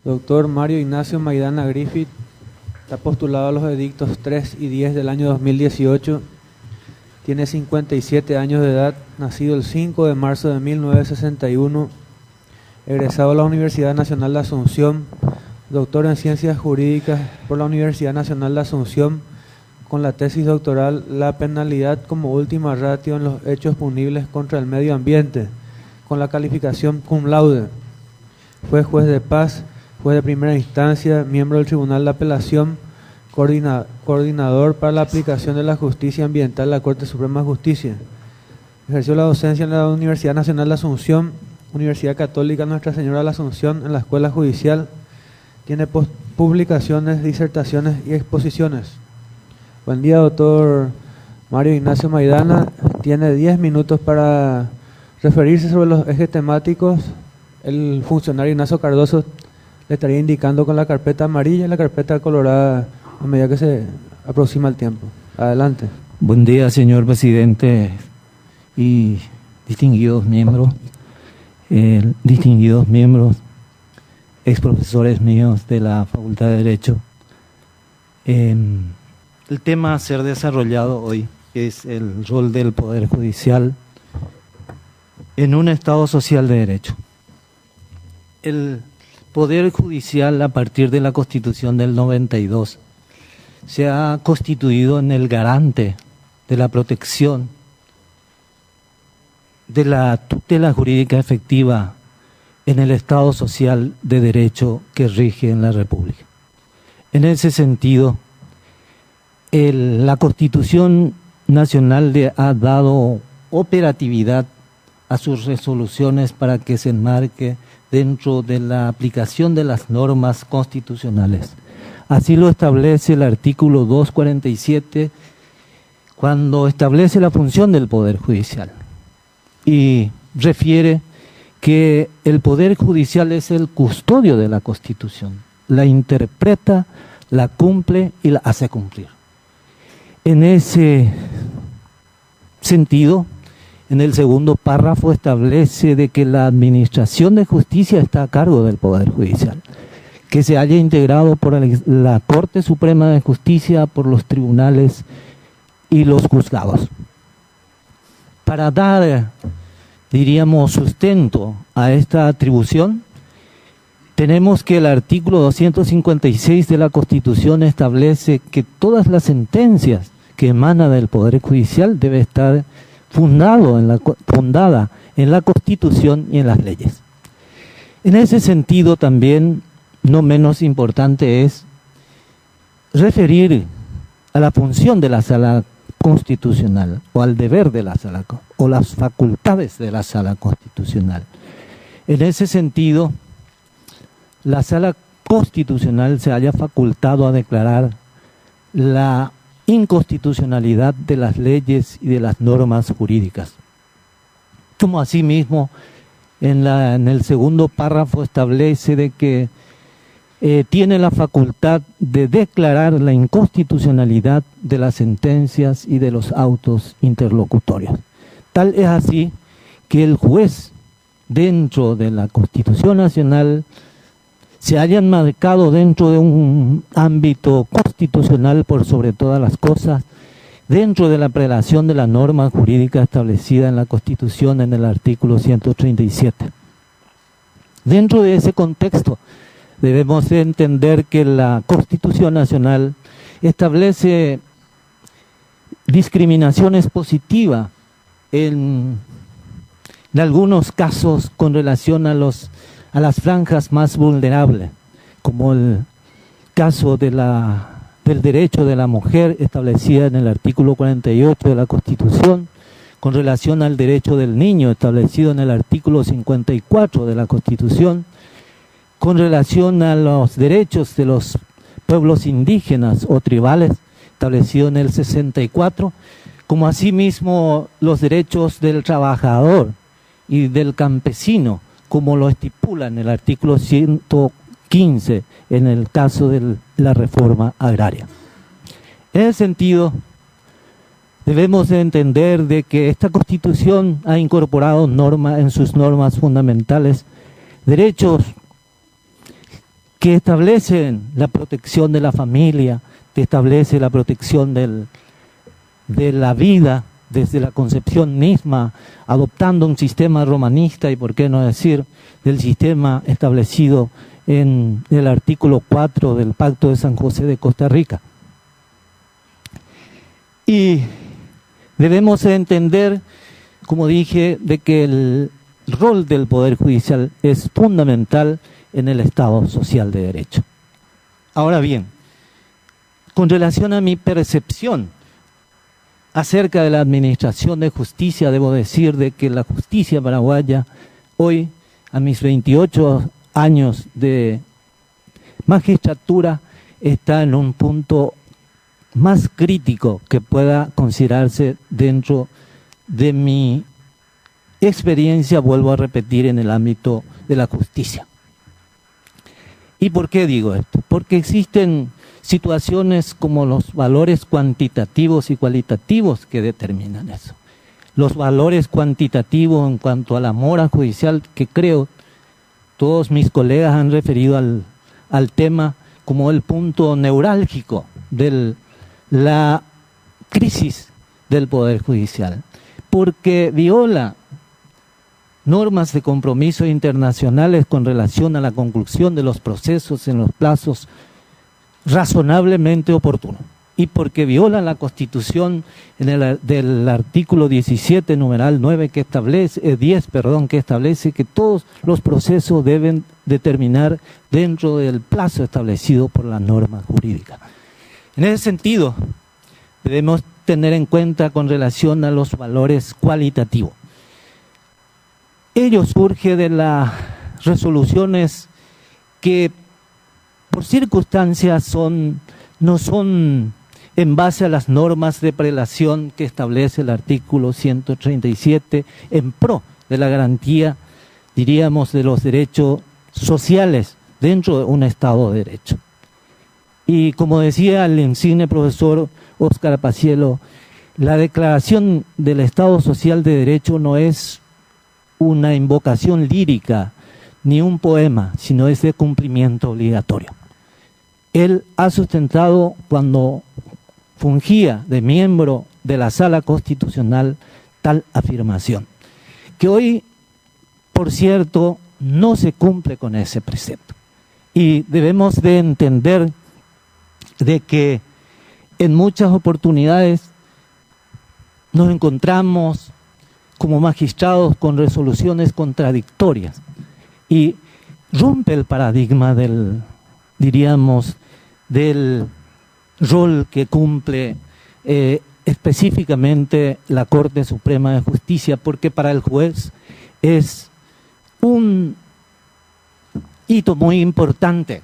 Doctor Mario Ignacio Maidana Griffith está postulado a los edictos 3 y 10 del año 2018. Tiene 57 años de edad, nacido el 5 de marzo de 1961, egresado a la Universidad Nacional de Asunción, doctor en Ciencias Jurídicas por la Universidad Nacional de Asunción, con la tesis doctoral La penalidad como última ratio en los hechos punibles contra el medio ambiente, con la calificación cum laude. Fue juez de paz, juez de primera instancia, miembro del Tribunal de Apelación, coordinador para la aplicación de la justicia ambiental de la Corte Suprema de Justicia. Ejerció la docencia en la Universidad Nacional de Asunción, Universidad Católica Nuestra Señora de la Asunción, en la Escuela Judicial. Tiene publicaciones, disertaciones y exposiciones. Buen día, doctor Mario Ignacio Maidana. Tiene 10 minutos para referirse sobre los ejes temáticos. El funcionario Ignacio Cardoso le estaría indicando con la carpeta amarilla y la carpeta colorada a medida que se aproxima el tiempo. Adelante. Buen día, señor presidente y distinguidos miembros, ex profesores míos de la Facultad de Derecho. El tema a ser desarrollado hoy es el rol del Poder Judicial en un Estado social de derecho. El Poder Judicial, a partir de la Constitución del 92, se ha constituido en el garante de la protección de la tutela jurídica efectiva en el Estado social de derecho que rige en la República. En ese sentido, la Constitución Nacional ha dado operatividad a sus resoluciones para que se enmarque dentro de la aplicación de las normas constitucionales. Así lo establece el artículo 247 cuando establece la función del Poder Judicial y refiere que el Poder Judicial es el custodio de la Constitución, la interpreta, la cumple y la hace cumplir. En ese sentido, en el segundo párrafo establece de que la administración de justicia está a cargo del Poder Judicial, que se haya integrado por la Corte Suprema de Justicia, por los tribunales y los juzgados. Para dar, diríamos, sustento a esta atribución, tenemos que el artículo 256 de la Constitución establece que todas las sentencias que emanan del Poder Judicial debe estar fundada en la Constitución y en las leyes. En ese sentido también, no menos importante es referir a la función de la Sala Constitucional o al deber de la Sala o las facultades de la Sala Constitucional. En ese sentido, la Sala Constitucional se haya facultado a declarar la inconstitucionalidad de las leyes y de las normas jurídicas. Como asimismo, en el segundo párrafo establece de que tiene la facultad de declarar la inconstitucionalidad de las sentencias y de los autos interlocutorios. Tal es así que el juez, dentro de la Constitución Nacional, se hayan marcado dentro de un ámbito constitucional por sobre todas las cosas, dentro de la prelación de la norma jurídica establecida en la Constitución en el artículo 137. Dentro de ese contexto, debemos entender que la Constitución Nacional establece discriminaciones positivas en algunos casos con relación a las franjas más vulnerables, como el caso del derecho de la mujer establecida en el artículo 48 de la Constitución, con relación al derecho del niño establecido en el artículo 54 de la Constitución, con relación a los derechos de los pueblos indígenas o tribales establecido en el 64, como asimismo los derechos del trabajador y del campesino, como lo estipula en el artículo 115 en el caso de la reforma agraria. En ese sentido, debemos de entender de que esta Constitución ha incorporado en sus normas fundamentales derechos que establecen la protección de la familia, que establece la protección de la vida desde la concepción misma, adoptando un sistema romanista y, por qué no decir, del sistema establecido en el artículo 4 del Pacto de San José de Costa Rica. Y debemos entender, como dije, de que el rol del Poder Judicial es fundamental en el Estado social de derecho. Ahora bien, con relación a mi percepción acerca de la administración de justicia, debo decir de que la justicia paraguaya hoy, a mis 28 años de magistratura, está en un punto más crítico que pueda considerarse dentro de mi experiencia, vuelvo a repetir, en el ámbito de la justicia. ¿Y por qué digo esto? Porque existen situaciones como los valores cuantitativos y cualitativos que determinan eso. Los valores cuantitativos en cuanto a la mora judicial, que creo todos mis colegas han referido al tema como el punto neurálgico de la crisis del Poder Judicial, porque viola normas de compromisos internacionales con relación a la conclusión de los procesos en los plazos razonablemente oportunos, y porque viola la Constitución del artículo 17, numeral 9, que establece, 10, que establece que todos los procesos deben determinar dentro del plazo establecido por la norma jurídica. En ese sentido, debemos tener en cuenta con relación a los valores cualitativos. Ello surge de las resoluciones que por circunstancias no son en base a las normas de prelación que establece el artículo 137 en pro de la garantía, diríamos, de los derechos sociales dentro de un Estado de Derecho. Y como decía el insigne profesor Óscar Paciello, la declaración del Estado Social de Derecho no es una invocación lírica ni un poema, sino es de cumplimiento obligatorio. Él ha sustentado, cuando fungía de miembro de la Sala Constitucional, tal afirmación, que hoy, por cierto, no se cumple con ese precepto. Y debemos de entender de que en muchas oportunidades nos encontramos como magistrados con resoluciones contradictorias y rompe el paradigma diríamos, del rol que cumple específicamente la Corte Suprema de Justicia, porque para el juez es un hito muy importante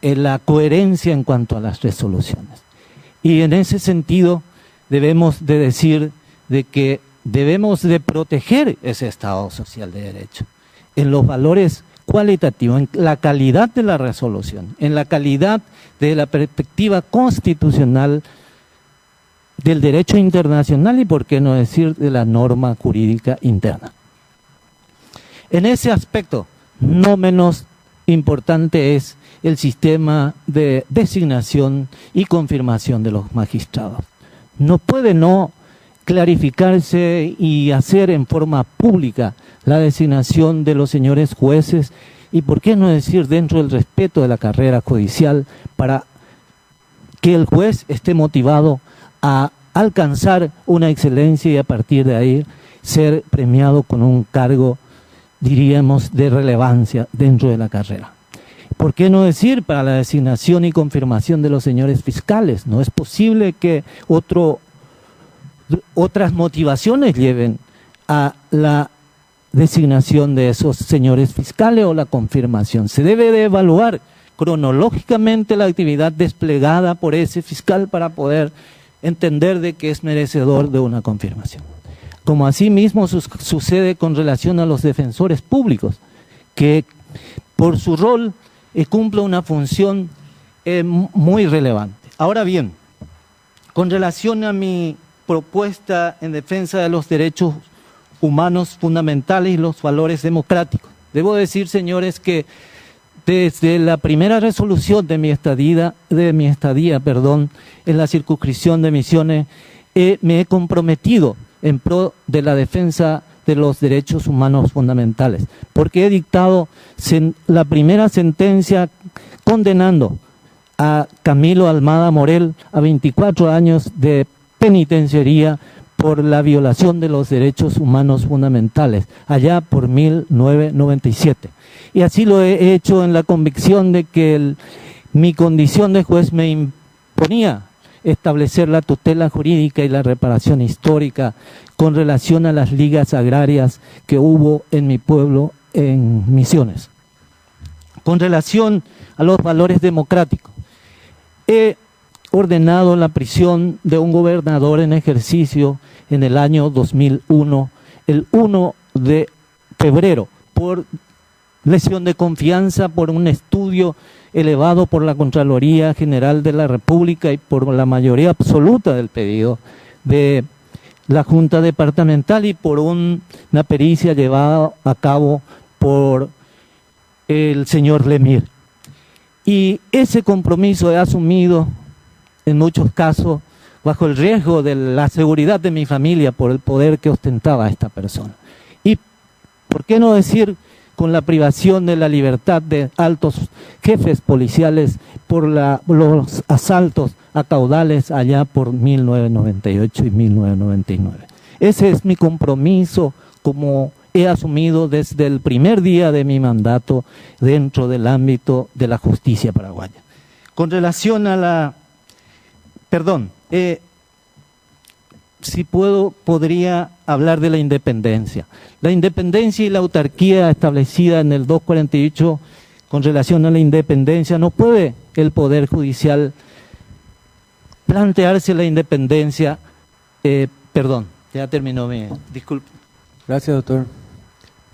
en la coherencia en cuanto a las resoluciones. Y en ese sentido debemos de decir de que debemos de proteger ese Estado social de derecho en los valores cualitativos, en la calidad de la resolución, en la calidad de la perspectiva constitucional del derecho internacional y, por qué no decir, de la norma jurídica interna. En ese aspecto, no menos importante es el sistema de designación y confirmación de los magistrados. No puede no clarificarse y hacer en forma pública la designación de los señores jueces y, por qué no decir, dentro del respeto de la carrera judicial, para que el juez esté motivado a alcanzar una excelencia y a partir de ahí ser premiado con un cargo, diríamos, de relevancia dentro de la carrera. ¿Por qué no decir para la designación y confirmación de los señores fiscales? No es posible que otras motivaciones lleven a la designación de esos señores fiscales o la confirmación. Se debe de evaluar cronológicamente la actividad desplegada por ese fiscal para poder entender de que es merecedor de una confirmación. Como asimismo sucede con relación a los defensores públicos, que por su rol cumple una función muy relevante. Ahora bien, con relación a mi propuesta en defensa de los derechos humanos fundamentales y los valores democráticos, debo decir, señores, que desde la primera resolución de mi estadía, en la circunscripción de Misiones, me he comprometido en pro de la defensa de los derechos humanos fundamentales, porque he dictado la primera sentencia condenando a Camilo Almada Morel a 24 años de penitenciaría por la violación de los derechos humanos fundamentales, allá por 1997. Y así lo he hecho en la convicción de que mi condición de juez me imponía establecer la tutela jurídica y la reparación histórica con relación a las ligas agrarias que hubo en mi pueblo en Misiones. Con relación a los valores democráticos, he ordenado la prisión de un gobernador en ejercicio en el año 2001, el 1 de febrero, por lesión de confianza, por un estudio elevado por la Contraloría General de la República y por la mayoría absoluta del pedido de la Junta Departamental y por una pericia llevada a cabo por el señor Lemir. Y ese compromiso he asumido en muchos casos bajo el riesgo de la seguridad de mi familia por el poder que ostentaba esta persona. Y, ¿por qué no decir con la privación de la libertad de altos jefes policiales por los asaltos a caudales allá por 1998 y 1999? Ese es mi compromiso, como he asumido desde el primer día de mi mandato dentro del ámbito de la justicia paraguaya. Con relación a la... si podría hablar de la independencia. La independencia y la autarquía establecida en el 248 con relación a la independencia, no puede el Poder Judicial plantearse la independencia. Ya terminó mi... Disculpe. Gracias, doctor.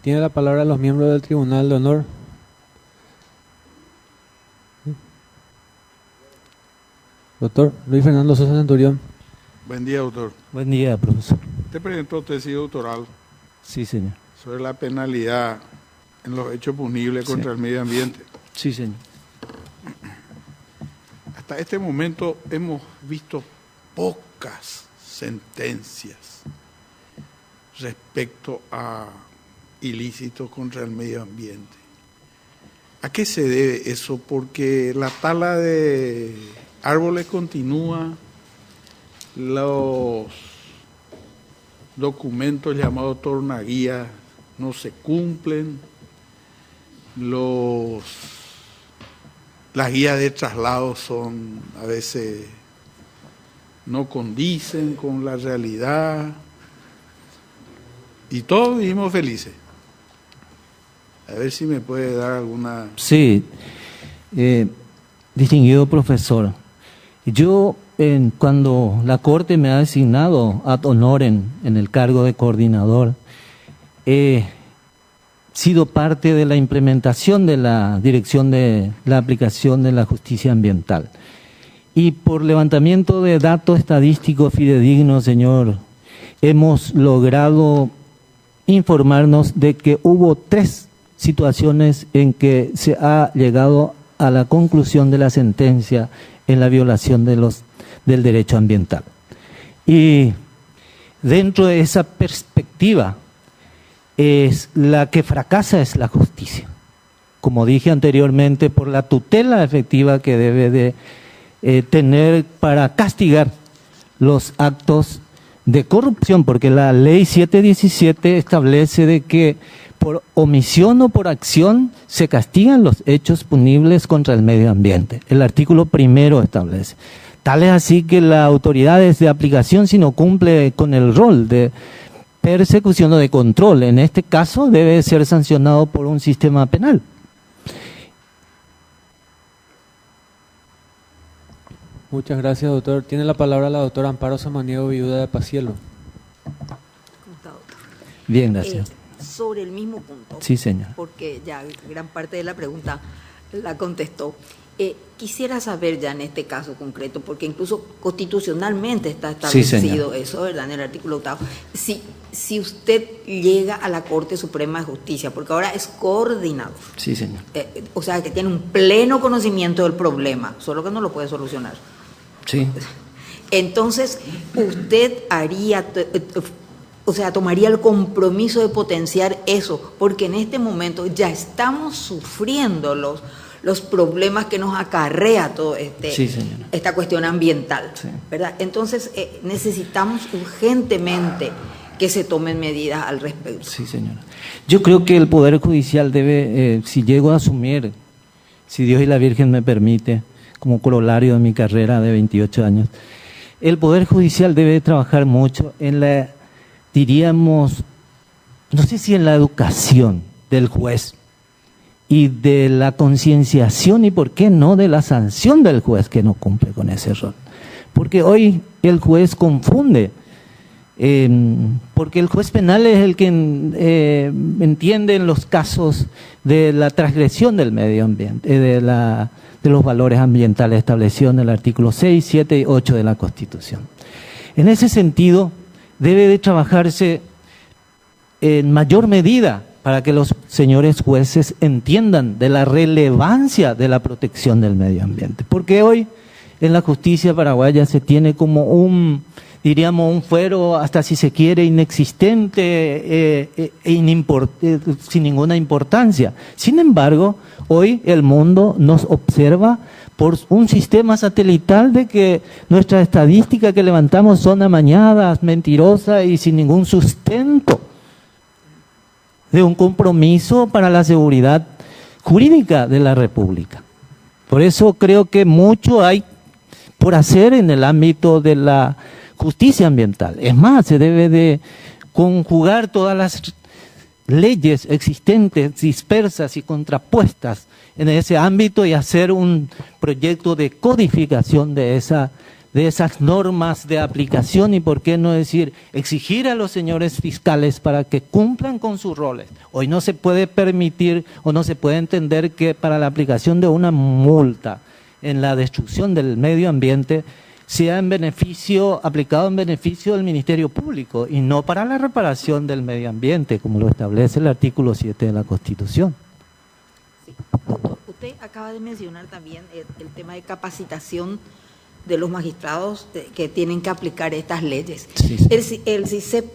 Tiene la palabra los miembros del Tribunal de Honor. Doctor Luis Fernando Sosa Centurión. Buen día, doctor. Buen día, profesor. Usted presentó tesis doctoral Sí, señor. sobre la penalidad en los hechos punibles contra el medio ambiente. Sí, señor. Hasta este momento hemos visto pocas sentencias respecto a ilícitos contra el medio ambiente. ¿A qué se debe eso? Porque la tala de árboles continúa, los documentos llamados tornaguías no se cumplen, las guías de traslado son a veces no condicen con la realidad y todos vivimos felices. A ver si me puede dar alguna... Sí, distinguido profesor, yo cuando la Corte me ha designado ad honorem en el cargo de coordinador, he sido parte de la implementación de la dirección de la aplicación de la justicia ambiental. Y por levantamiento de datos estadísticos fidedignos, señor, hemos logrado informarnos de que hubo 3 situaciones en que se ha llegado a la conclusión de la sentencia en la violación del derecho ambiental. Y dentro de esa perspectiva, la que fracasa es la justicia. Como dije anteriormente, por la tutela efectiva que debe de tener para castigar los actos de corrupción, porque la ley 717 establece de que por omisión o por acción se castigan los hechos punibles contra el medio ambiente. El artículo 1 establece. Tal es así que la autoridad es de aplicación si no cumple con el rol de persecución o de control. En este caso debe ser sancionado por un sistema penal. Muchas gracias, doctor. Tiene la palabra la doctora Amparo Samaniego, viuda de Pacielo. ¿Cómo está, doctor? Bien, gracias. Sobre el mismo punto. Sí, señor. Porque ya gran parte de la pregunta La contestó. Quisiera saber ya en este caso concreto, porque incluso constitucionalmente está establecido eso, ¿verdad? En el artículo 8. Si usted llega a la Corte Suprema de Justicia, porque ahora es coordinador. Sí, señor. O sea, que tiene un pleno conocimiento del problema, solo que no lo puede solucionar. Sí. Entonces, usted haría... O sea, tomaría el compromiso de potenciar eso, porque en este momento ya estamos sufriendo los problemas que nos acarrea todo esta cuestión ambiental, sí, ¿verdad? Entonces, necesitamos urgentemente que se tomen medidas al respecto. Sí, señora. Yo creo que el Poder Judicial debe, si llego a asumir, si Dios y la Virgen me permite, como corolario de mi carrera de 28 años, el Poder Judicial debe trabajar mucho en la, diríamos, no sé si en la educación del juez y de la concienciación y por qué no de la sanción del juez que no cumple con ese rol. Porque hoy el juez confunde, porque el juez penal es el que entiende en los casos de la transgresión del medio ambiente, de los valores ambientales establecidos en el artículo 6, 7 y 8 de la Constitución. En ese sentido, debe de trabajarse en mayor medida para que los señores jueces entiendan de la relevancia de la protección del medio ambiente. Porque hoy en la justicia paraguaya se tiene como diríamos, un fuero hasta si se quiere inexistente, sin ninguna importancia. Sin embargo, hoy el mundo nos observa por un sistema satelital de que nuestras estadísticas que levantamos son amañadas, mentirosas y sin ningún sustento de un compromiso para la seguridad jurídica de la República. Por eso creo que mucho hay por hacer en el ámbito de la justicia ambiental. Es más, se debe de conjugar todas las leyes existentes, dispersas y contrapuestas en ese ámbito y hacer un proyecto de codificación de esas normas de aplicación y, por qué no decir, exigir a los señores fiscales para que cumplan con sus roles. Hoy no se puede permitir o no se puede entender que para la aplicación de una multa en la destrucción del medio ambiente sea aplicado en beneficio del Ministerio Público y no para la reparación del medio ambiente, como lo establece el artículo 7 de la Constitución. Sí. Doctor, usted acaba de mencionar también el tema de capacitación de los magistrados que tienen que aplicar estas leyes. Sí, sí. El CISEP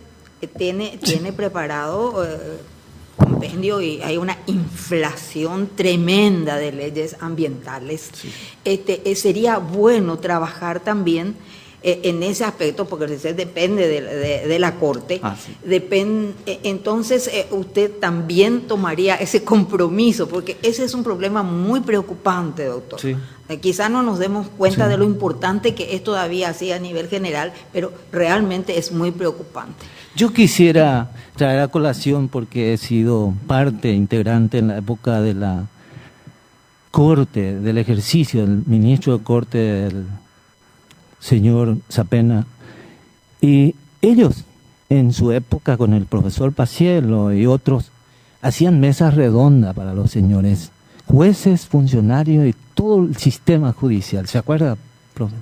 tiene preparado compendio y hay una inflación tremenda de leyes ambientales. Sí. Sería bueno trabajar también en ese aspecto, porque el CISEP depende de la Corte. Sí. Entonces, usted también tomaría ese compromiso, porque ese es un problema muy preocupante, doctor. Sí. Quizás no nos demos cuenta, sí, de lo importante que es todavía así a nivel general, pero realmente es muy preocupante. Yo quisiera traer a colación, porque he sido parte integrante en la época de la Corte, del ejercicio del ministro de Corte, del señor Zapena, y ellos en su época con el profesor Paciello y otros hacían mesas redondas para los señores jueces, funcionarios y todo el sistema judicial. ¿Se acuerda, profe?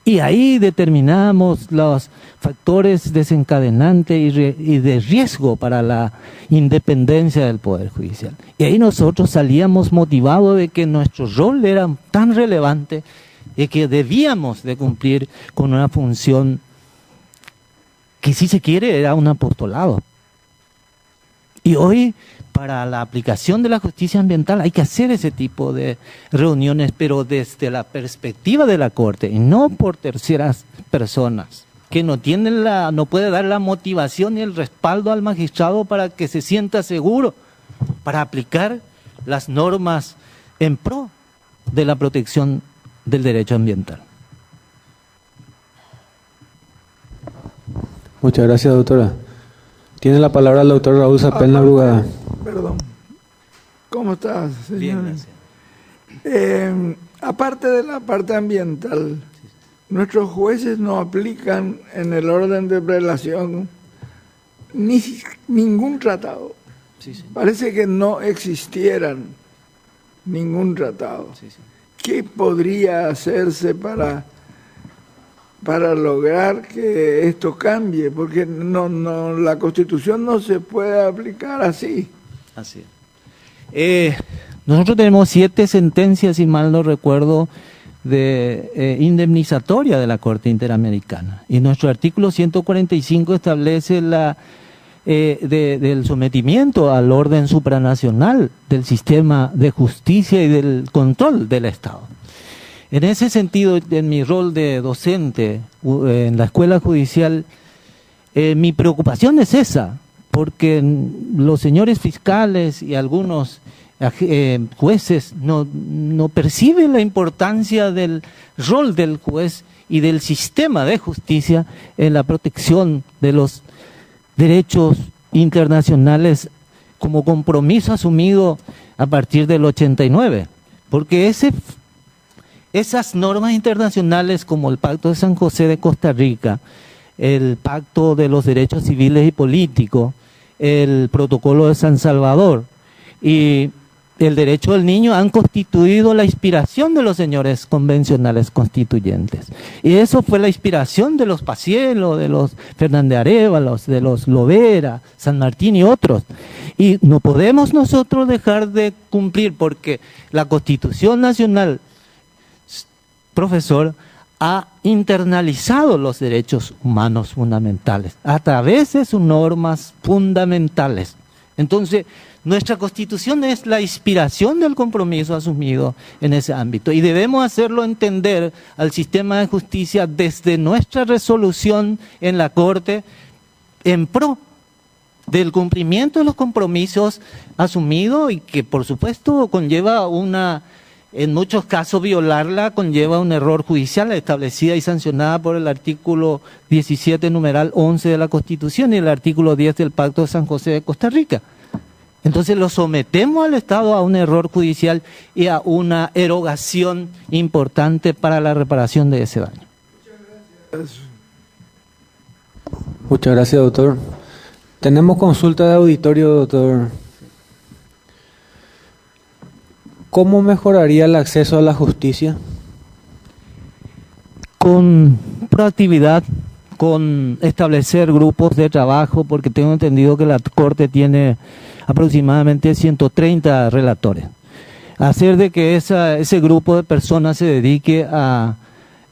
Y ahí determinamos los factores desencadenantes y de riesgo para la independencia del Poder Judicial. Y ahí nosotros salíamos motivados de que nuestro rol era tan relevante y que debíamos de cumplir con una función que, si se quiere, era un apostolado. Y hoy, para la aplicación de la justicia ambiental hay que hacer ese tipo de reuniones, pero desde la perspectiva de la Corte y no por terceras personas que no puede dar la motivación y el respaldo al magistrado para que se sienta seguro para aplicar las normas en pro de la protección del derecho ambiental. Muchas gracias, doctora. Tiene la palabra el doctor Raúl Zapena Brugada. Perdón. ¿Cómo estás, señor? Bien, gracias. Aparte de la parte ambiental, nuestros jueces no aplican en el orden de prelación ningún tratado. Sí. Parece que no existieran ningún tratado. Sí, sí. ¿Qué podría hacerse para lograr que esto cambie? Porque la Constitución no se puede aplicar así. Así es. Nosotros tenemos 7 sentencias, si mal no recuerdo, de indemnizatoria de la Corte Interamericana. Y nuestro artículo 145 establece del sometimiento al orden supranacional del sistema de justicia y del control del Estado. En ese sentido, en mi rol de docente en la escuela judicial, mi preocupación es esa, porque los señores fiscales y algunos jueces no perciben la importancia del rol del juez y del sistema de justicia en la protección de los derechos internacionales como compromiso asumido a partir del 89, porque esas normas internacionales como el Pacto de San José de Costa Rica, el Pacto de los Derechos Civiles y Políticos, el Protocolo de San Salvador y el derecho del niño han constituido la inspiración de los señores convencionales constituyentes. Y eso fue la inspiración de los Pacielo, de los Fernández Arévalos, de los Lovera, San Martín y otros. Y no podemos nosotros dejar de cumplir porque la Constitución Nacional, profesor, ha internalizado los derechos humanos fundamentales a través de sus normas fundamentales. Entonces, nuestra Constitución es la inspiración del compromiso asumido en ese ámbito y debemos hacerlo entender al sistema de justicia desde nuestra resolución en la Corte en pro del cumplimiento de los compromisos asumidos y que por supuesto conlleva en muchos casos violarla conlleva un error judicial establecida y sancionada por el artículo 17 numeral 11 de la Constitución y el artículo 10 del Pacto de San José de Costa Rica. Entonces lo sometemos al Estado a un error judicial y a una erogación importante para la reparación de ese daño. Muchas gracias, doctor. Tenemos consulta de auditorio, doctor. ¿Cómo mejoraría el acceso a la justicia? Con proactividad, con establecer grupos de trabajo, porque tengo entendido que la Corte tiene aproximadamente 130 relatores. Hacer de que ese grupo de personas se dedique a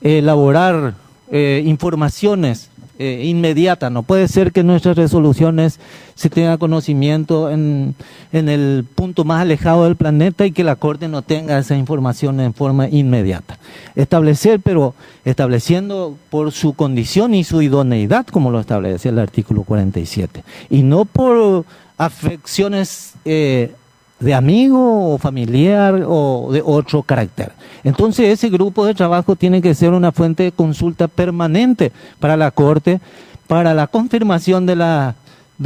elaborar informaciones inmediatas. No puede ser que nuestras resoluciones se tenga conocimiento en el punto más alejado del planeta y que la Corte no tenga esa información en forma inmediata. Estableciendo por su condición y su idoneidad, como lo establece el artículo 47, y no por afecciones de amigo o familiar o de otro carácter. Entonces ese grupo de trabajo tiene que ser una fuente de consulta permanente para la Corte, para la confirmación de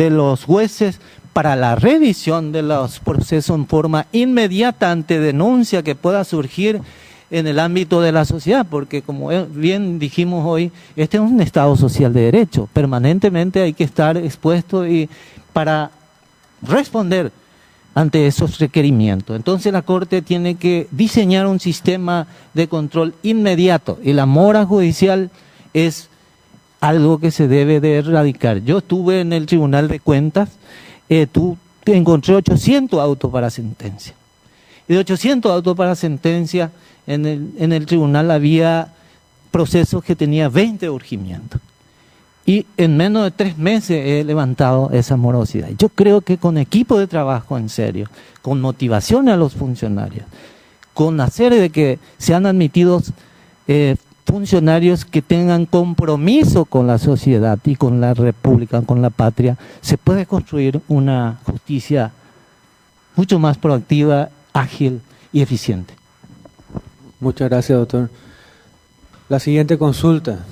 los jueces, para la revisión de los procesos en forma inmediata ante denuncia que pueda surgir en el ámbito de la sociedad, porque como bien dijimos hoy, este es un Estado social de derecho, permanentemente hay que estar expuesto y para responder ante esos requerimientos. Entonces la Corte tiene que diseñar un sistema de control inmediato y la mora judicial es algo que se debe de erradicar. Yo estuve en el Tribunal de Cuentas, encontré 800 autos para sentencia. Y de 800 autos para sentencia, en el tribunal había procesos que tenía 20 urgimientos. Y en menos de 3 meses he levantado esa morosidad. Yo creo que con equipo de trabajo en serio, con motivación a los funcionarios, con hacer de que sean admitidos funcionarios que tengan compromiso con la sociedad y con la república, con la patria, se puede construir una justicia mucho más proactiva, ágil y eficiente. Muchas gracias, doctor. La siguiente consulta.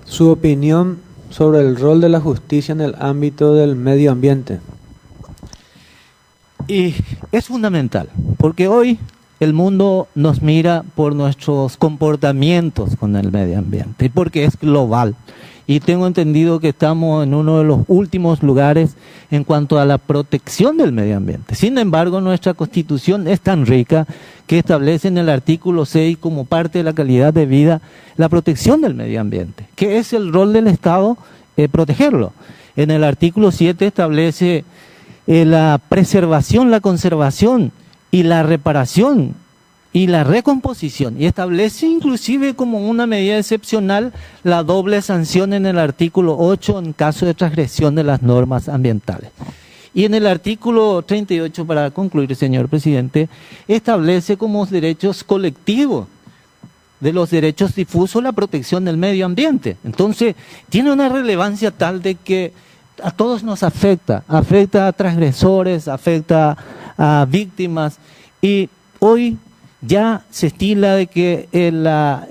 Su opinión sobre el rol de la justicia en el ámbito del medio ambiente. Y es fundamental, porque hoy el mundo nos mira por nuestros comportamientos con el medio ambiente y porque es global. Y tengo entendido que estamos en uno de los últimos lugares en cuanto a la protección del medio ambiente. Sin embargo, nuestra Constitución es tan rica que establece en el artículo 6 como parte de la calidad de vida la protección del medio ambiente, que es el rol del Estado protegerlo. En el artículo 7 establece la preservación, la conservación y la reparación y la recomposición, y establece inclusive como una medida excepcional la doble sanción en el artículo 8 en caso de transgresión de las normas ambientales. Y en el artículo 38, para concluir, señor presidente, establece como derechos colectivos de los derechos difusos la protección del medio ambiente. Entonces, tiene una relevancia tal de que a todos nos afecta a transgresores, afecta a víctimas, y hoy ya se estila de que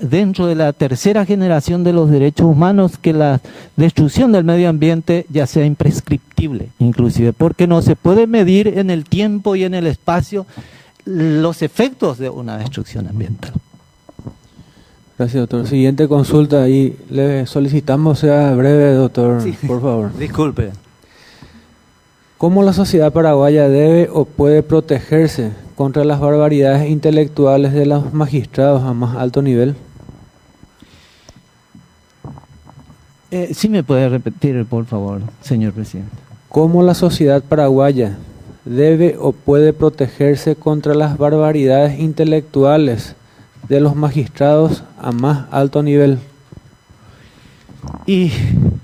dentro de la tercera generación de los derechos humanos, que la destrucción del medio ambiente ya sea imprescriptible, inclusive, porque no se puede medir en el tiempo y en el espacio los efectos de una destrucción ambiental. Gracias, doctor. Siguiente consulta y le solicitamos sea breve, doctor, sí. Por favor. Disculpe. ¿Cómo la sociedad paraguaya debe o puede protegerse contra las barbaridades intelectuales de los magistrados a más alto nivel? Sí me puede repetir, por favor, señor presidente. ¿Cómo la sociedad paraguaya debe o puede protegerse contra las barbaridades intelectuales de los magistrados a más alto nivel? Y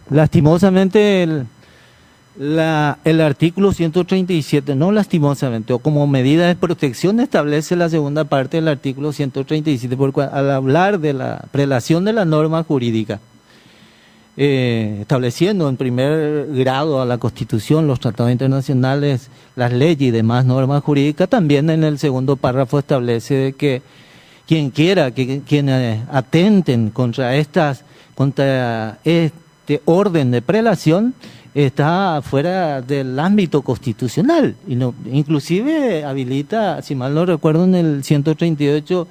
lastimosamente el artículo 137, no lastimosamente, o como medida de protección, establece la segunda parte del artículo 137, porque al hablar de la prelación de la norma jurídica, estableciendo en primer grado a la Constitución, los tratados internacionales, las leyes y demás normas jurídicas, también en el segundo párrafo establece que quien quiera, quienes atenten contra este orden de prelación, está fuera del ámbito constitucional, y no, inclusive habilita, si mal no recuerdo, en el 138,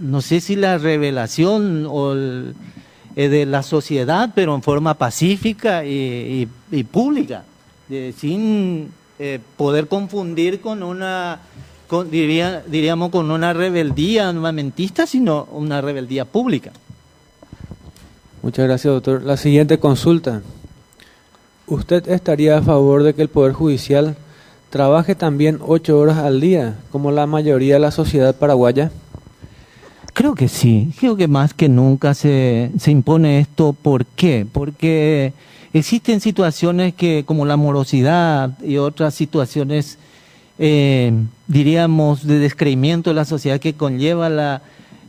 no sé si la revelación o de la sociedad, pero en forma pacífica y pública, sin poder confundir con diríamos con una rebeldía armamentista, sino una rebeldía pública. Muchas gracias, doctor. La siguiente consulta. ¿Usted estaría a favor de que el Poder Judicial trabaje también 8 horas al día, como la mayoría de la sociedad paraguaya? Creo que sí. Creo que más que nunca se impone esto. ¿Por qué? Porque existen situaciones como la morosidad y otras situaciones, diríamos, de descreimiento de la sociedad, que conlleva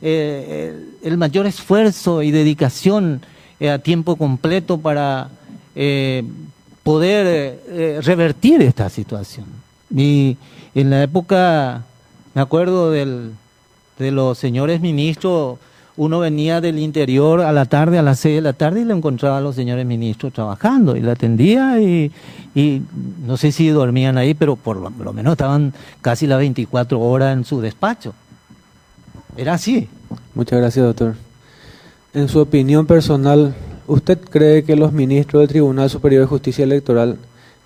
el mayor esfuerzo y dedicación a tiempo completo para poder revertir esta situación. Y en la época, me acuerdo de los señores ministros, uno venía del interior a la tarde, a las 6 de la tarde, y le encontraba a los señores ministros trabajando, y le atendía, y no sé si dormían ahí, pero por lo menos estaban casi las 24 horas en su despacho. Era así. Muchas gracias, doctor. En su opinión personal, ¿usted cree que los ministros del Tribunal Superior de Justicia Electoral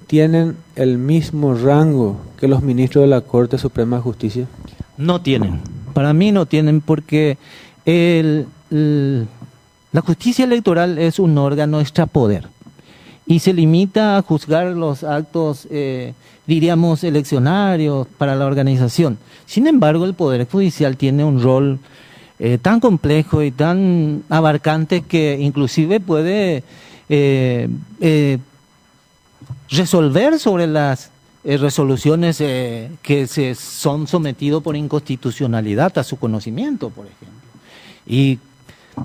tienen el mismo rango que los ministros de la Corte Suprema de Justicia? No tienen. Para mí no tienen, porque la justicia electoral es un órgano extrapoder y se limita a juzgar los actos, diríamos, eleccionarios para la organización. Sin embargo, el Poder Judicial tiene un rol tan complejo y tan abarcante que inclusive puede resolver sobre las resoluciones que son sometidos por inconstitucionalidad a su conocimiento, por ejemplo. Y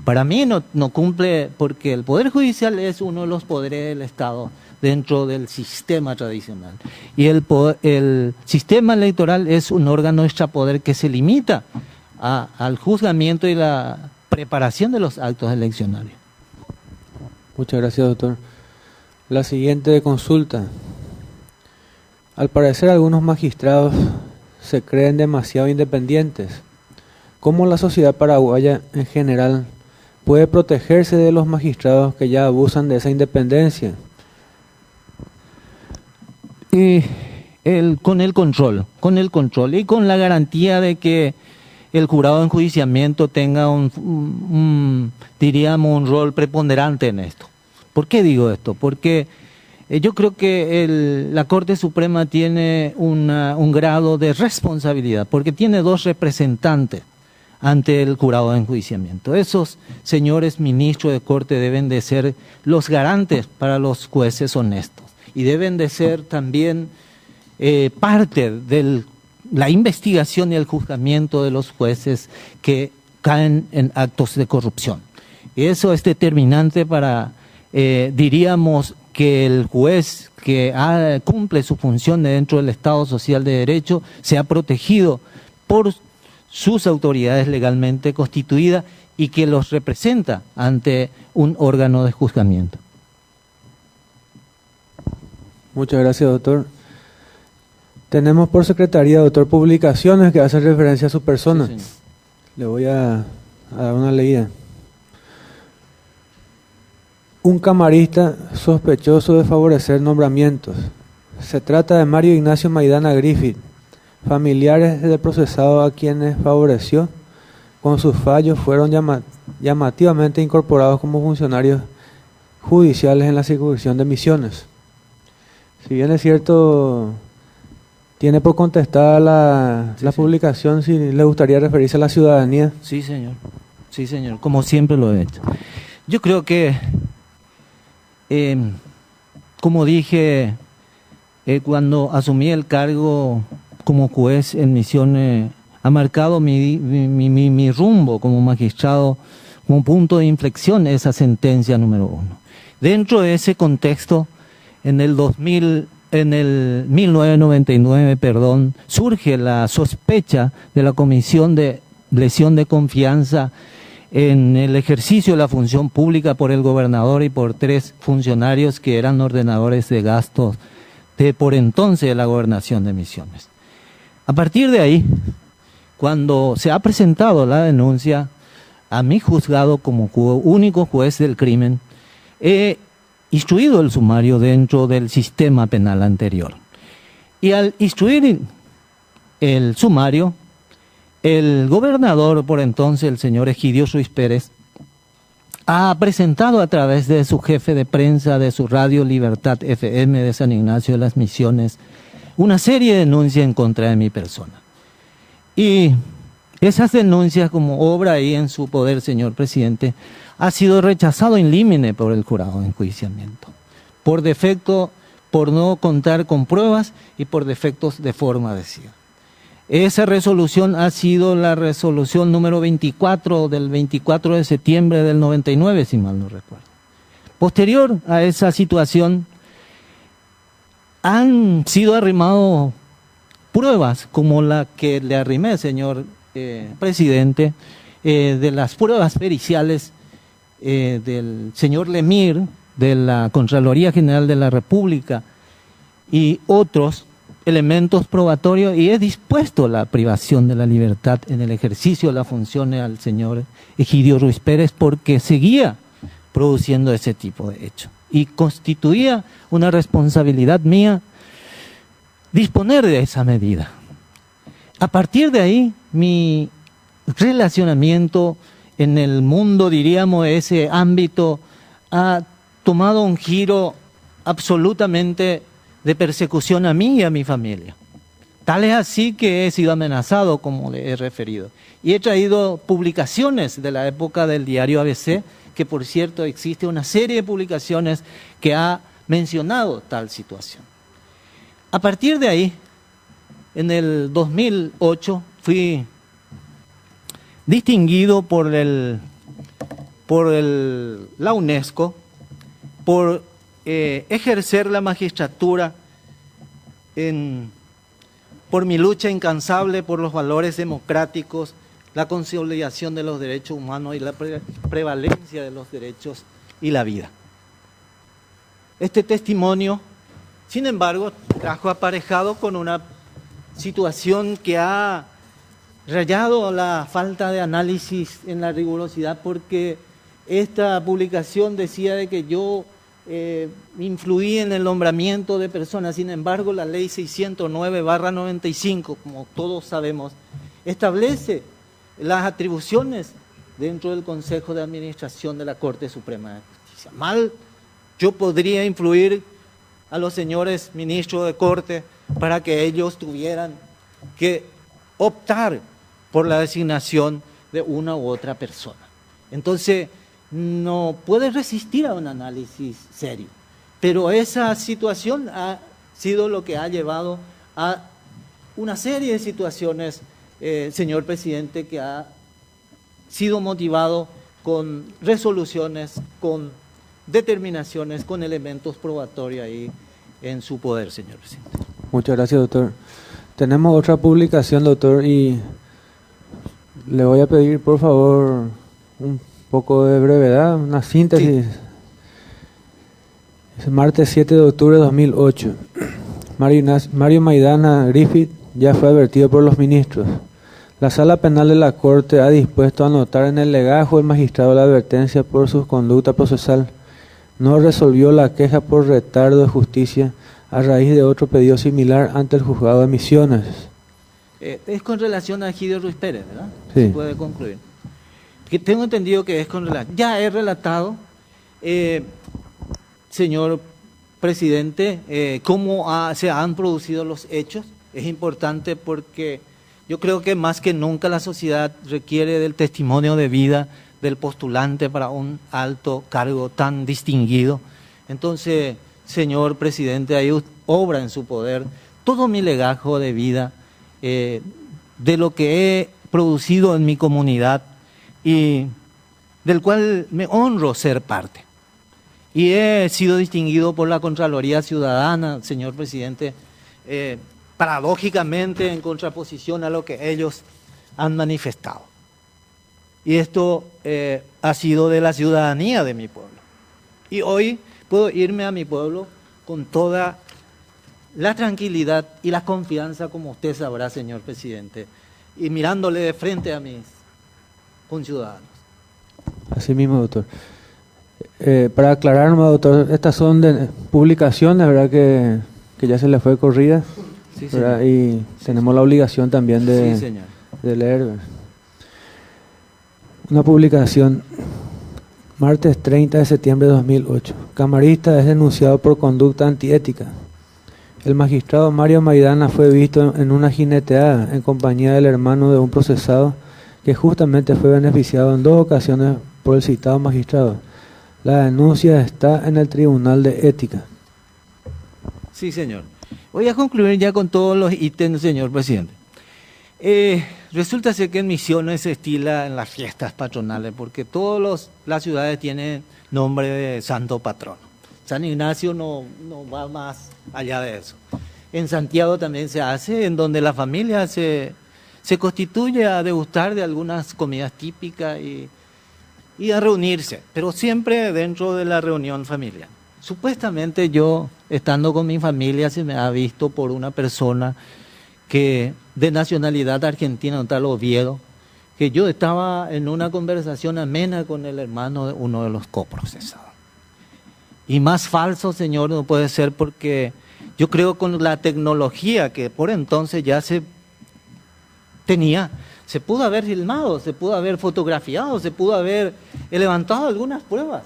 para mí no cumple, porque el Poder Judicial es uno de los poderes del Estado dentro del sistema tradicional. Y el sistema electoral es un órgano extrapoder que se limita al juzgamiento y la preparación de los actos eleccionarios. Muchas gracias, doctor. La siguiente consulta. Al parecer, algunos magistrados se creen demasiado independientes. ¿Cómo la sociedad paraguaya en general puede protegerse de los magistrados que ya abusan de esa independencia? Con el control y con la garantía de que el jurado de enjuiciamiento tenga diríamos, un rol preponderante en esto. ¿Por qué digo esto? Porque yo creo que la Corte Suprema tiene un grado de responsabilidad, porque tiene dos representantes ante el jurado de enjuiciamiento. Esos señores ministros de Corte deben de ser los garantes para los jueces honestos y deben de ser también parte de la investigación y el juzgamiento de los jueces que caen en actos de corrupción. Y eso es determinante para, diríamos, que el juez que cumple su función dentro del Estado Social de Derecho sea protegido por sus autoridades legalmente constituidas y que los representa ante un órgano de juzgamiento. Muchas gracias, doctor. Tenemos por secretaría, doctor, publicaciones que hacen referencia a su persona. Sí, le voy a dar una leída. Un camarista sospechoso de favorecer nombramientos. Se trata de Mario Ignacio Maidana Griffith, familiares del procesado a quienes favoreció. Con sus fallos fueron llamativamente incorporados como funcionarios judiciales en la circunscripción de Misiones. Si bien es cierto, tiene por contestada la publicación, si le gustaría referirse a la ciudadanía. Sí, señor. Sí, señor. Como siempre lo he hecho. Yo creo que, como dije, cuando asumí el cargo como juez en Misiones, ha marcado mi rumbo como magistrado, como punto de inflexión esa sentencia número 1. Dentro de ese contexto, en el 1999, surge la sospecha de la comisión de lesión de confianza en el ejercicio de la función pública por el gobernador y por 3 funcionarios que eran ordenadores de gastos de por entonces de la gobernación de Misiones. A partir de ahí, cuando se ha presentado la denuncia a mi juzgado como único juez del crimen, he instruido el sumario dentro del sistema penal anterior. Y al instruir el sumario, el gobernador por entonces, el señor Egidio Ruiz Pérez, ha presentado a través de su jefe de prensa de su radio Libertad FM de San Ignacio de las Misiones una serie de denuncias en contra de mi persona. Y esas denuncias, como obra ahí en su poder, señor presidente, ha sido rechazado in limine por el jurado de enjuiciamiento, por defecto, por no contar con pruebas y por defectos de forma, decía. Esa resolución ha sido la resolución número 24 del 24 de septiembre del 99, si mal no recuerdo. Posterior a esa situación, han sido arrimadas pruebas como la que le arrimé, señor presidente, de las pruebas periciales del señor Lemir, de la Contraloría General de la República y otros elementos probatorios, y he dispuesto la privación de la libertad en el ejercicio de las funciones al señor Egidio Ruiz Pérez porque seguía produciendo ese tipo de hechos y constituía una responsabilidad mía disponer de esa medida. A partir de ahí, mi relacionamiento en el mundo, diríamos, ese ámbito, ha tomado un giro absolutamente de persecución a mí y a mi familia. Tal es así que he sido amenazado, como le he referido. Y he traído publicaciones de la época del diario ABC, que por cierto existe una serie de publicaciones que ha mencionado tal situación. A partir de ahí, en el 2008, fui distinguido por la UNESCO por ejercer la magistratura por mi lucha incansable por los valores democráticos, la consolidación de los derechos humanos y la prevalencia de los derechos y la vida. Este testimonio, sin embargo, trajo aparejado con una situación que ha rayado la falta de análisis en la rigurosidad, porque esta publicación decía de que yo influí en el nombramiento de personas. Sin embargo, la ley 609/95, como todos sabemos, establece las atribuciones dentro del Consejo de Administración de la Corte Suprema de Justicia. Mal yo podría influir a los señores ministros de Corte para que ellos tuvieran que optar por la designación de una u otra persona. Entonces, no puede resistir a un análisis serio. Pero esa situación ha sido lo que ha llevado a una serie de situaciones, señor presidente, que ha sido motivado con resoluciones, con determinaciones, con elementos probatorios ahí en su poder, señor presidente. Muchas gracias, doctor. Tenemos otra publicación, doctor, y le voy a pedir, por favor, un poco de brevedad, una síntesis. Sí. Es martes 7 de octubre de 2008. Mario Maidana Griffith ya fue advertido por los ministros. La Sala Penal de la Corte ha dispuesto a anotar en el legajo del magistrado la advertencia por su conducta procesal. No resolvió la queja por retardo de justicia a raíz de otro pedido similar ante el juzgado de Misiones. Es con relación a Egidio Ruiz Pérez, ¿verdad? Sí. Se puede concluir. Que tengo entendido que es con relación. Ya he relatado, señor presidente, cómo se han producido los hechos. Es importante porque yo creo que más que nunca la sociedad requiere del testimonio de vida del postulante para un alto cargo tan distinguido. Entonces, señor presidente, ahí obra en su poder todo mi legajo de vida, de lo que he producido en mi comunidad y del cual me honro ser parte. Y he sido distinguido por la Contraloría Ciudadana, señor presidente, paradójicamente en contraposición a lo que ellos han manifestado. Y esto ha sido de la ciudadanía de mi pueblo. Y hoy puedo irme a mi pueblo con toda la tranquilidad y la confianza, como usted sabrá, señor presidente, y mirándole de frente a mis conciudadanos. Así mismo, doctor. Para aclararnos, doctor, estas son de publicaciones, ¿verdad? Que ya se le fue corrida, Sí, ¿verdad? señor. Y tenemos la obligación también Sí, señor. de leer, ¿verdad? Una publicación, martes 30 de septiembre de 2008. Camarista es denunciado por conducta antiética. El magistrado Mario Maidana fue visto en una jineteada en compañía del hermano de un procesado que justamente fue beneficiado en 2 ocasiones por el citado magistrado. La denuncia está en el Tribunal de Ética. Sí, señor. Voy a concluir ya con todos los ítems, señor presidente. Resulta ser que en Misiones se estila en las fiestas patronales, porque todas las ciudades tienen nombre de santo patrono. San Ignacio no va más allá de eso. En Santiago también se hace, en donde la familia se constituye a degustar de algunas comidas típicas y a reunirse, pero siempre dentro de la reunión familiar. Supuestamente yo, estando con mi familia, se me ha visto por una persona que de nacionalidad argentina, un tal Oviedo, que yo estaba en una conversación amena con el hermano de uno de los coprocesados. Y más falso, señor, no puede ser, porque yo creo con la tecnología que por entonces ya se tenía, se pudo haber filmado, se pudo haber fotografiado, se pudo haber levantado algunas pruebas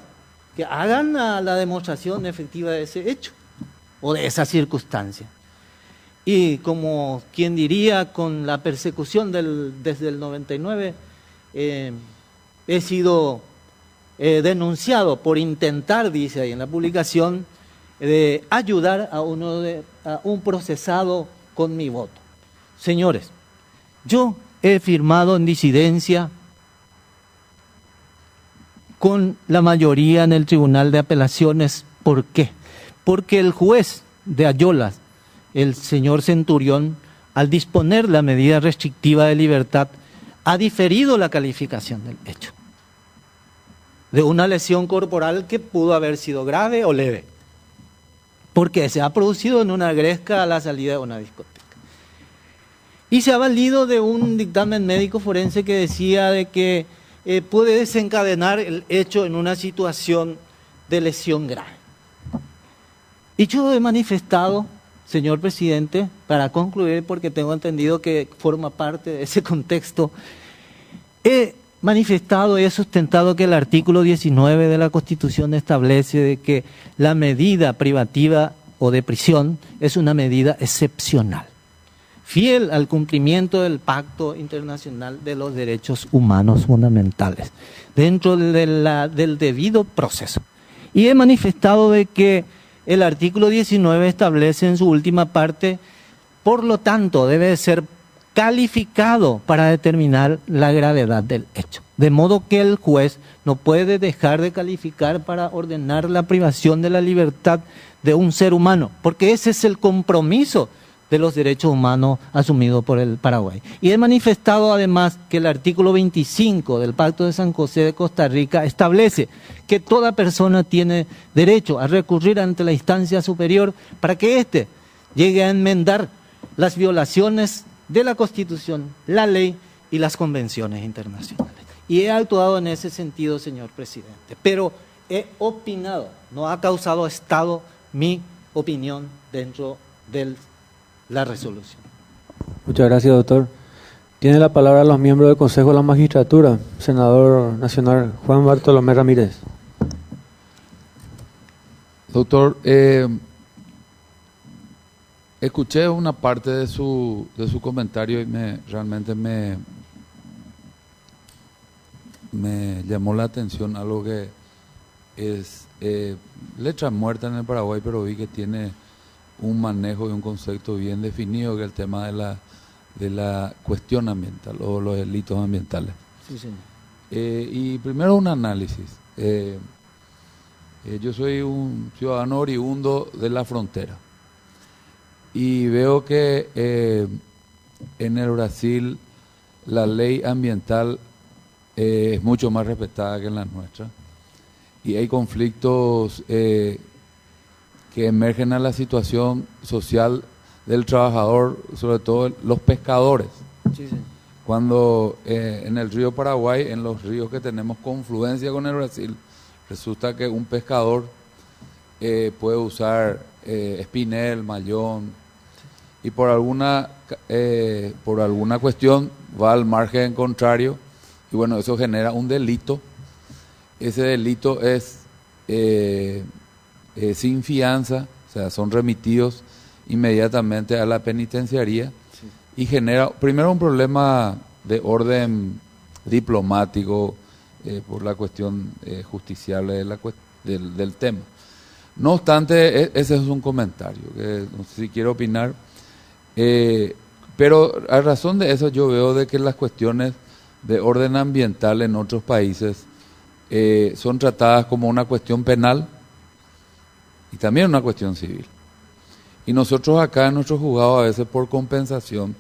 que hagan la demostración efectiva de ese hecho o de esa circunstancia. Y como quien diría, con la persecución desde el 99, he sido denunciado por intentar, dice ahí en la publicación, de ayudar a un procesado con mi voto. Señores, yo he firmado en disidencia con la mayoría en el Tribunal de Apelaciones. ¿Por qué? Porque el juez de Ayolas, el señor Centurión, al disponer la medida restrictiva de libertad, ha diferido la calificación del hecho de una lesión corporal que pudo haber sido grave o leve, porque se ha producido en una gresca a la salida de una discoteca. Y se ha valido de un dictamen médico forense que decía de que puede desencadenar el hecho en una situación de lesión grave. Y yo he manifestado, señor presidente, para concluir, porque tengo entendido que forma parte de ese contexto, he manifestado y he sustentado que el artículo 19 de la Constitución establece de que la medida privativa o de prisión es una medida excepcional, fiel al cumplimiento del Pacto Internacional de los Derechos Humanos Fundamentales, dentro del debido proceso. Y he manifestado de que el artículo 19 establece en su última parte, por lo tanto, debe ser calificado para determinar la gravedad del hecho. De modo que el juez no puede dejar de calificar para ordenar la privación de la libertad de un ser humano, porque ese es el compromiso de los derechos humanos asumido por el Paraguay. Y he manifestado además que el artículo 25 del Pacto de San José de Costa Rica establece que toda persona tiene derecho a recurrir ante la instancia superior para que éste llegue a enmendar las violaciones de la Constitución, la ley y las convenciones internacionales. Y he actuado en ese sentido, señor presidente, pero he opinado, no ha causado estado mi opinión dentro de la resolución. Muchas gracias, doctor. Tiene la palabra los miembros del Consejo de la Magistratura, senador nacional Juan Bartolomé Ramírez. Doctor, escuché una parte de su comentario y realmente me llamó la atención algo que es letra muerta en el Paraguay, pero vi que tiene un manejo y un concepto bien definido, que es el tema de la cuestión ambiental o los delitos ambientales. Sí, señor. Y primero un análisis. Yo soy un ciudadano oriundo de la frontera y veo que en el Brasil la ley ambiental es mucho más respetada que en la nuestra, y hay conflictos que emergen a la situación social del trabajador, sobre todo los pescadores. Sí, sí. Cuando en el río Paraguay, en los ríos que tenemos confluencia con el Brasil, resulta que un pescador puede usar espinel, mayón, y por alguna cuestión va al margen contrario, y bueno, eso genera un delito. Ese delito es sin fianza, o sea, son remitidos inmediatamente a la penitenciaría, sí, y genera primero un problema de orden diplomático por la cuestión justiciable del tema. No obstante, ese es un comentario, que no sé si quiero opinar, pero a razón de eso yo veo de que las cuestiones de orden ambiental en otros países son tratadas como una cuestión penal y también una cuestión civil. Y nosotros acá en nuestros juzgados, a veces por compensación,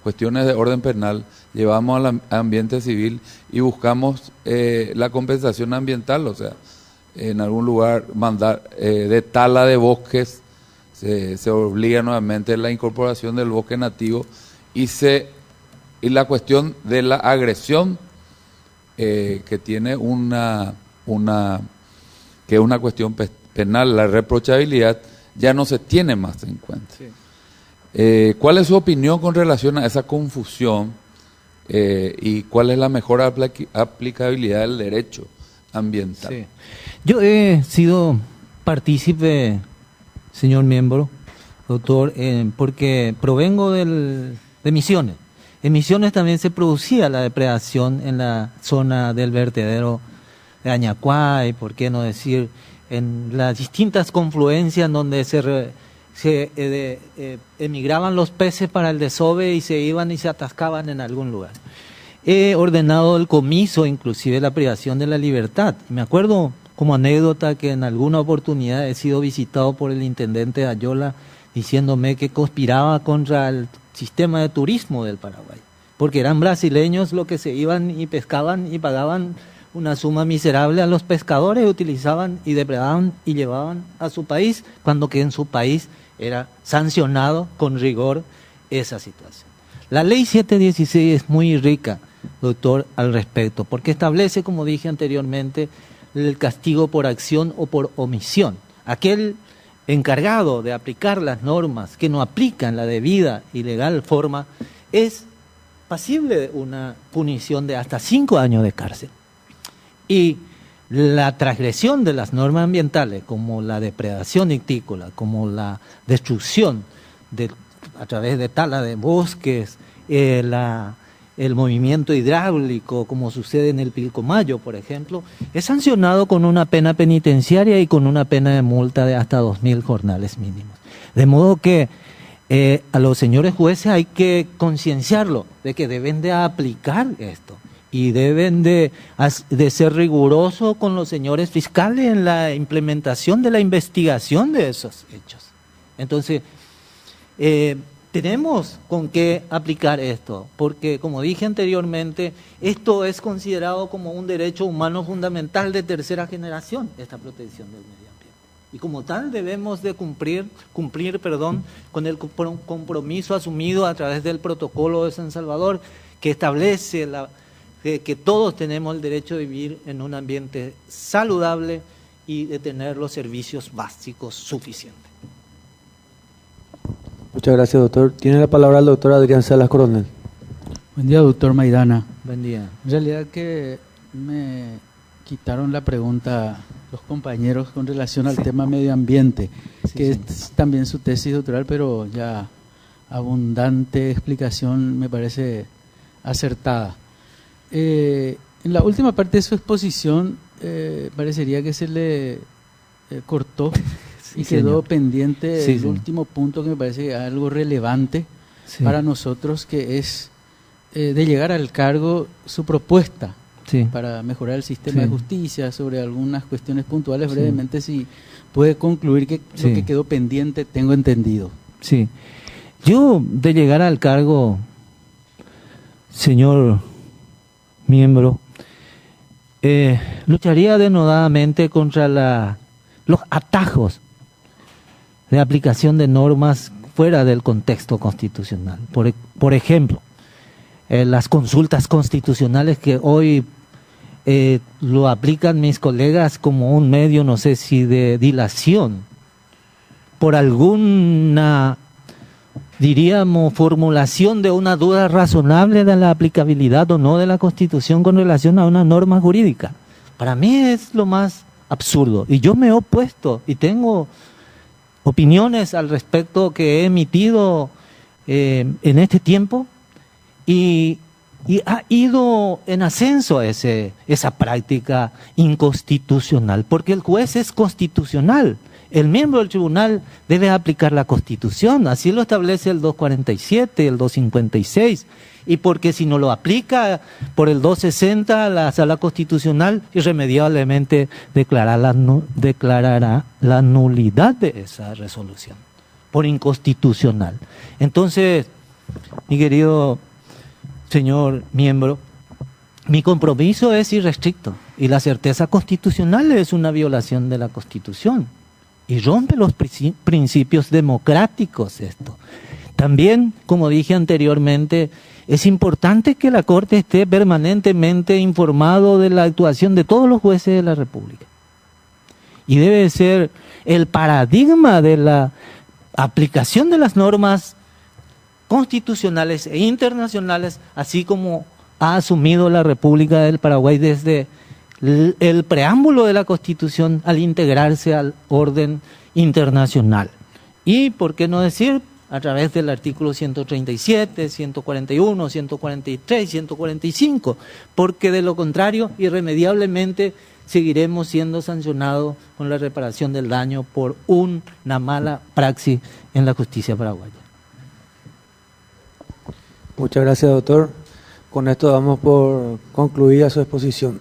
cuestiones de orden penal, llevamos al ambiente civil y buscamos la compensación ambiental, o sea, en algún lugar mandar de tala de bosques, se obliga nuevamente la incorporación del bosque nativo y la cuestión de la agresión que tiene que es una cuestión penal, la reprochabilidad ya no se tiene más en cuenta. Sí. ¿Cuál es su opinión con relación a esa confusión y cuál es la mejor aplicabilidad del derecho ambiental? Sí. Yo he sido partícipe, señor miembro, doctor, porque provengo de Misiones. En Misiones también se producía la depredación en la zona del vertedero de Añacuay, por qué no decir, en las distintas confluencias donde emigraban los peces para el desove y se iban y se atascaban en algún lugar. He ordenado el comiso, inclusive la privación de la libertad. Me acuerdo como anécdota que en alguna oportunidad he sido visitado por el intendente Ayola diciéndome que conspiraba contra el sistema de turismo del Paraguay, porque eran brasileños los que se iban y pescaban y pagaban una suma miserable a los pescadores, utilizaban y depredaban y llevaban a su país, cuando que en su país era sancionado con rigor esa situación. La ley 716 es muy rica, doctor, al respecto, porque establece, como dije anteriormente, el castigo por acción o por omisión. Aquel encargado de aplicar las normas que no aplican la debida y legal forma es pasible de una punición de hasta 5 años de cárcel. Y la transgresión de las normas ambientales, como la depredación ictícola, como la destrucción a través de tala de bosques, el movimiento hidráulico, como sucede en el Pilcomayo, por ejemplo, es sancionado con una pena penitenciaria y con una pena de multa de hasta 2.000 jornales mínimos. De modo que a los señores jueces hay que concienciarlo de que deben de aplicar esto y deben de ser rigurosos con los señores fiscales en la implementación de la investigación de esos hechos. Entonces, tenemos con qué aplicar esto, porque como dije anteriormente, esto es considerado como un derecho humano fundamental de tercera generación, esta protección del medio ambiente. Y como tal debemos de cumplir con el compromiso asumido a través del Protocolo de San Salvador, que establece que todos tenemos el derecho de vivir en un ambiente saludable y de tener los servicios básicos suficientes. Muchas gracias, doctor. Tiene la palabra el doctor Adrián Salas Coronel. Buen día, doctor Maidana. Buen día. En realidad que me quitaron la pregunta los compañeros con relación al tema medio ambiente, que es también su tesis doctoral, pero ya abundante explicación me parece acertada. En la última parte de su exposición parecería que se le cortó y quedó pendiente el último punto que me parece algo relevante para nosotros, que es de llegar al cargo su propuesta para mejorar el sistema de justicia sobre algunas cuestiones puntuales. Brevemente, si puede concluir que lo que quedó pendiente, tengo entendido. Sí. Yo, de llegar al cargo, señor miembro, lucharía denodadamente contra los atajos de aplicación de normas fuera del contexto constitucional. Por ejemplo, las consultas constitucionales que hoy lo aplican mis colegas como un medio, no sé si de dilación, por alguna, diríamos, formulación de una duda razonable de la aplicabilidad o no de la Constitución con relación a una norma jurídica. Para mí es lo más absurdo, y yo me he opuesto y tengo opiniones al respecto que he emitido en este tiempo, y ha ido en ascenso esa práctica inconstitucional, porque el juez es constitucional. El miembro del tribunal debe aplicar la Constitución, así lo establece el 247, el 256, y porque si no lo aplica por el 260, la Sala Constitucional irremediablemente declarará la nulidad de esa resolución por inconstitucional. Entonces, mi querido señor miembro, mi compromiso es irrestricto y la certeza constitucional es una violación de la Constitución y rompe los principios democráticos esto. También, como dije anteriormente, es importante que la Corte esté permanentemente informado de la actuación de todos los jueces de la República. Y debe ser el paradigma de la aplicación de las normas constitucionales e internacionales, así como ha asumido la República del Paraguay desde el preámbulo de la Constitución al integrarse al orden internacional. Y, ¿por qué no decir?, a través del artículo 137, 141, 143, 145, porque de lo contrario, irremediablemente seguiremos siendo sancionados con la reparación del daño por una mala praxis en la justicia paraguaya. Muchas gracias, doctor. Con esto damos por concluida su exposición.